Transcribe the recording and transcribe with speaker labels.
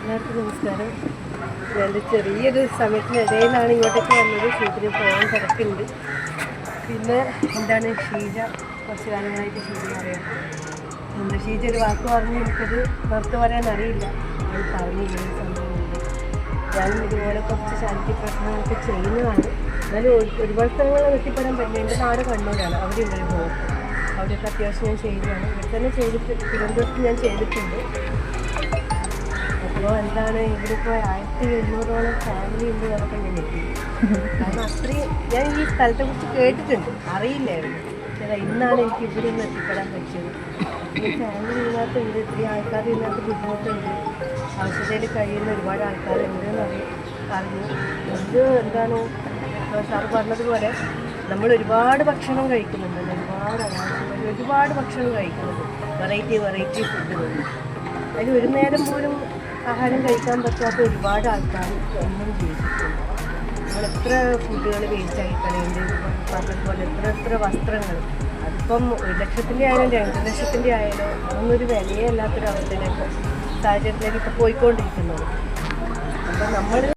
Speaker 1: എല്ലാവർക്കും നമസ്കാരം. ഞാൻ ചെറിയൊരു സമയത്തിനിടയിലാണ് ഇങ്ങോട്ടേക്ക് വന്നത്. ഷൂട്ടിന് പോകാൻ തിരക്കുണ്ട്. പിന്നെ എന്താണ് ഷീജ, കുറച്ച് കാലങ്ങളായിട്ട് ഷീജ അറിയാം. എന്താ ഷീജ ഒരു വാക്ക് പറഞ്ഞ് എനിക്കത് പുറത്ത് പറയാൻ അറിയില്ല. ഞാൻ പറഞ്ഞില്ല ഈ സംഭവമുണ്ട്. ഞാനും ഇതുപോലെ കുറച്ച് ശാന്തി പ്രശ്നങ്ങളൊക്കെ ചെയ്യുന്നതാണ്. എന്നാലും ഒരുപാട് സ്ഥലങ്ങളിൽ എത്തിപ്പെടാൻ പറ്റില്ല. എൻ്റെ നാട് കണ്ണൂരാണ്. അവിടെ ഉണ്ടൊരു ബ്ലോക്ക്. അവിടെയൊക്കെ അത്യാവശ്യം ഞാൻ ചെയ്യുന്നതാണ്. ഇവിടെ തന്നെ തിരുവനന്തപുരത്ത് ഞാൻ ചെയ്തിട്ടുണ്ട്. അപ്പോൾ എന്താണ് ഇവിടെ ഇപ്പോൾ 1700ഓളം ഫാമിലി ഉണ്ട് എന്നൊക്കെ ഞാൻ എത്തി. കാരണം അത്രയും ഞാൻ ഈ സ്ഥലത്തെ കുറിച്ച് കേട്ടിട്ടുണ്ട്, അറിയില്ലായിരുന്നു. പക്ഷേ ഇന്നാണ് എനിക്ക് ഇവിടെ നിന്ന് എത്തിപ്പെടാൻ പറ്റിയത്. ഈ ഫാമിലി ഇതിനകത്തുണ്ട്, ഇത്രയും ആൾക്കാർ ഇതിനകത്ത് ബുദ്ധിമുട്ടുണ്ട്, അവശതയിൽ കഴിയുന്ന ഒരുപാട് ആൾക്കാരുണ്ട് എന്നറിഞ്ഞു. ഇത് എന്താണ് സാറ് പറഞ്ഞതുപോലെ നമ്മൾ ഒരുപാട് ഭക്ഷണം കഴിക്കുന്നുണ്ട്, ഒരുപാട് ഭക്ഷണം കഴിക്കുന്നുണ്ട്, വെറൈറ്റി ഫുഡുകൾ. അതിൽ ഒരു നേരം പോലും ആഹാരം കഴിക്കാൻ പറ്റാത്ത ഒരുപാട് ആൾക്കാർ ഒന്നും ജീവിച്ചിട്ടുണ്ട്. നമ്മൾ എത്ര ഫുഡുകൾ വേസ്റ്റായി കളയുന്നത്, പറഞ്ഞതുപോലെ എത്ര വസ്ത്രങ്ങൾ, അതിപ്പം 1 ലക്ഷത്തിൻ്റെ ആയാലും 2 ലക്ഷത്തിൻ്റെ ആയാലും അതൊന്നൊരു വിലയേ അല്ലാത്തൊരവസ്ഥയിലേക്ക് സാഹചര്യത്തിലേക്ക് ഇപ്പോൾ പോയിക്കൊണ്ടിരിക്കുന്നത്. അപ്പം നമ്മൾ